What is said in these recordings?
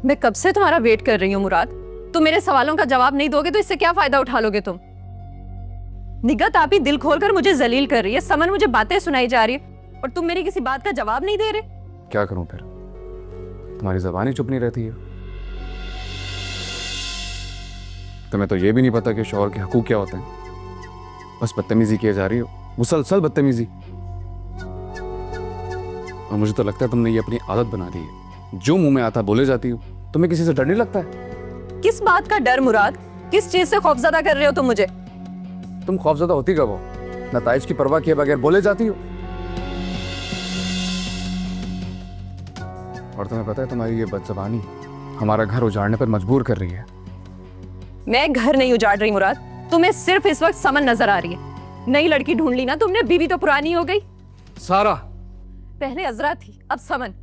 मैं कब से तुम्हारा वेट कर रही हूँ मुराद। तुम मेरे सवालों का जवाब नहीं दोगे तो इससे क्या फायदा उठा लोगे तुम? निगत आप ही दिल खोलकर मुझे जलील कर रही है, समन मुझे बातें सुनाई जा रही है और तुम मेरी किसी बात का जवाब नहीं दे रहे। क्या करूं फिर, तुम्हारी जबान ही चुप नहीं रहती है। तुम्हें तो ये भी नहीं पता कि शौहर के हकूक क्या होते हैं। बस बदतमीजी किए जा रही हो, मुसलसल बदतमीजी। और मुझे तो लगता है तुमने ये अपनी आदत बना ली है, जो मुंह में आता बोले जाती हो। तुम्हें किसी से डर नहीं लगता है? किस बात का डर मुराद? किस चीज से खौफजदा कर रहे हो तुम मुझे? तुम खौफजदा होती कब हो? नताइज की परवाह किए बगैर बोले जाती हो। और तुम्हें पता है तुम्हारी ये बदजबानी हमारा घर उजाड़ने पर मजबूर कर रही है। मैं घर नहीं उजाड़ रही मुराद, तुम्हें सिर्फ इस वक्त समन नजर आ रही है। नई लड़की ढूंढ ली ना तुमने, बीवी तो पुरानी हो गई। सारा, पहले अजरा थी, अब समन।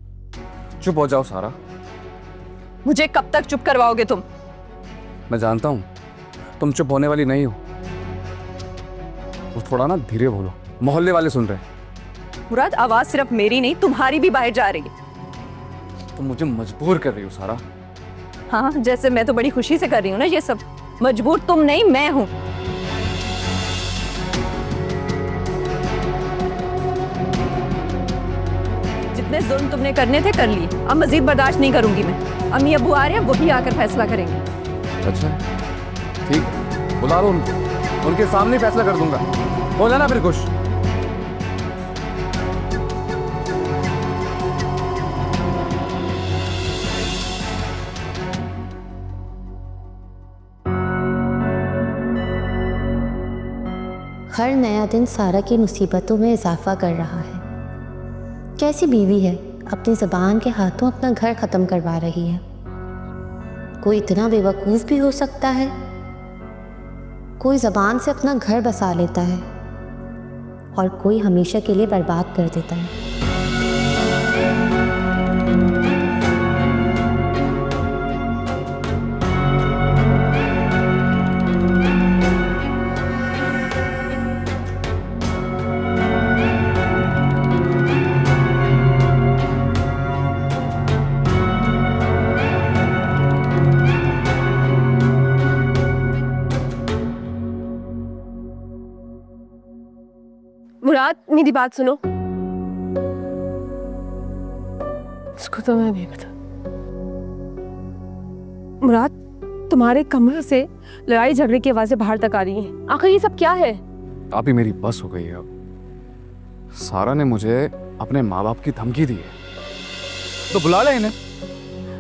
चुप हो जाओ सारा। मुझे कब तक चुप करवाओगे तुम? मैं जानता हूं तुम चुप होने वाली नहीं हो। वो थोड़ा ना धीरे बोलो, मोहल्ले वाले सुन रहे हैं। मुराद आवाज सिर्फ मेरी नहीं तुम्हारी भी बाहर जा रही है। तुम मुझे मजबूर कर रही हो सारा। हाँ, जैसे मैं तो बड़ी खुशी से कर रही हूँ ना ये सब। मजबूर तुम नहीं, मैं हूं। जितने जुल्म तुमने करने थे कर लिए, अब मजीद बर्दाश्त नहीं करूंगी मैं। अम्मी अब्बू आ रहे हैं, वही आकर फैसला करेंगे। अच्छा ठीक है, बुला लो उनको, उनके सामने फैसला कर दूंगा। बोला ना फिर खुश। हर नया दिन सारा की मुसीबतों में इजाफा कर रहा है। कैसी बीवी है, अपनी ज़बान के हाथों अपना घर ख़त्म करवा रही है। कोई इतना बेवकूफ़ भी हो सकता है? कोई ज़बान से अपना घर बसा लेता है और कोई हमेशा के लिए बर्बाद कर देता है। मुराद मेरी बात सुनो। इसको तो मैं नहीं पता। मुराद, तुम्हारे कमरे से लड़ाई झगड़े की आवाजें बाहर तक आ रही हैं। आखिर ये सब क्या है? आप ही मेरी बस हो गई है अब। सारा ने मुझे अपने माँ बाप की धमकी दी है, तो बुला ले इन्हें।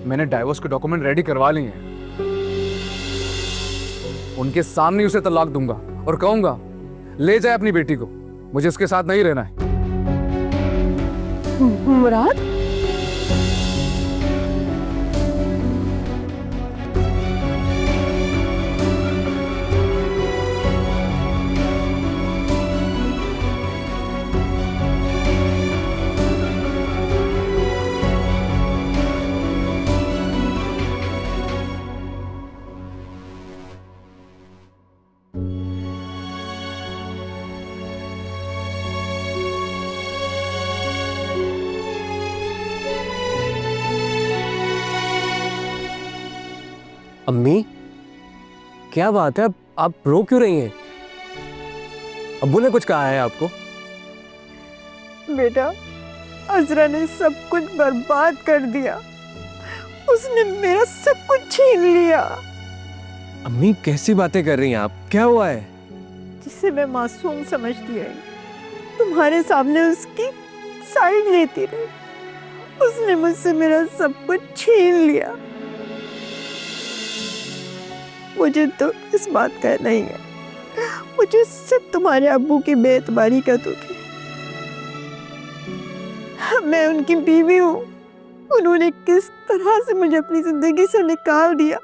मैंने डाइवोर्स के डॉक्यूमेंट रेडी करवा लिए हैं। उनके सामने उसे तलाक दूंगा और कहूंगा ले जाए अपनी बेटी को, मुझे इसके साथ नहीं रहना है। मुराद, अम्मी, क्या बात है? आप रो क्यों रही हैं? अब्बू ने कुछ कहा है आपको? बेटा, अजरा ने सब कुछ बर्बाद कर दिया। उसने मेरा सब कुछ छीन लिया। अम्मी कैसी बातें कर रही हैं आप? क्या हुआ है? जिसे मैं मासूम समझती आई, तुम्हारे सामने उसकी साइड लेती रही। उसने मुझसे मेरा सब कुछ छीन लिया। मुझे तो इस बात का नहीं है, मुझे सिर्फ तुम्हारे अब्बू की बेएतबारी का दुख है। मैं उनकी बीवी हूँ। उन्होंने किस तरह से मुझे अपनी जिंदगी से निकाल दिया,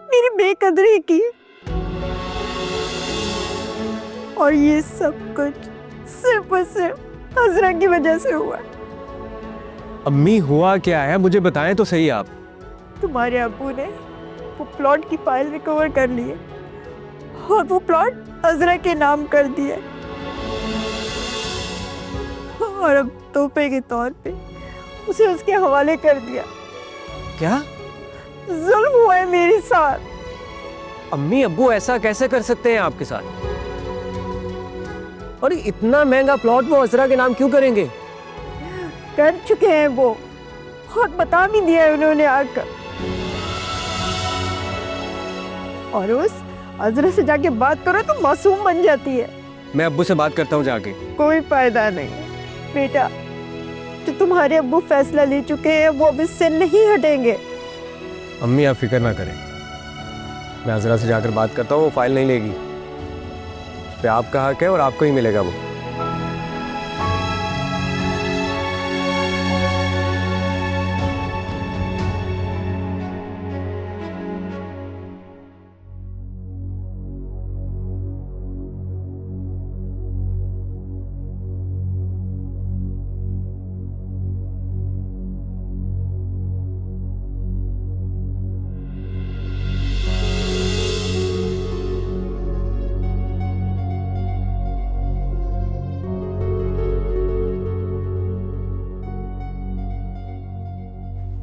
मेरी बेकदरी की। और ये सब कुछ सिर्फ और सिर्फ अजरा की वजह से हुआ। अम्मी हुआ क्या है, मुझे बताएं तो सही आप। तुम्हारे अब्बू ने वो प्लॉट की फाइल रिकवर कर ली है और वो प्लॉट अजरा के नाम कर दिया। और अब तोहफे के तौर पे उसे उसके हवाले कर दिया। क्या? जुल्म हुआ है मेरे साथ। अम्मी अब्बू ऐसा कैसे कर सकते हैं आपके साथ? और इतना महंगा प्लॉट वो असरा के नाम क्यों करेंगे? कर चुके हैं वो, और बता भी दिया है उन्होंने आकर। और उस अजरा से जाके बात करो तो मासूम बन जाती है। मैं अब्बू से बात करता हूँ जाके। कोई फायदा नहीं बेटा, जो तुम्हारे अब्बू फैसला ले चुके हैं वो अब इससे नहीं हटेंगे। अम्मी आप फिक्र ना करें, मैं अजरा से जाकर बात करता हूँ, वो फाइल नहीं लेगी। उस पर आपका हक है और आपको ही मिलेगा वो।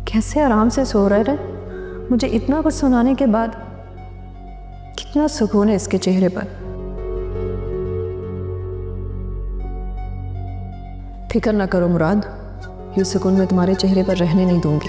कैसे आराम से सो रहे थे। मुझे इतना कुछ सुनाने के बाद कितना सुकून है इसके चेहरे पर। फिक्र ना करो मुराद, ये सुकून मैं तुम्हारे चेहरे पर रहने नहीं दूंगी।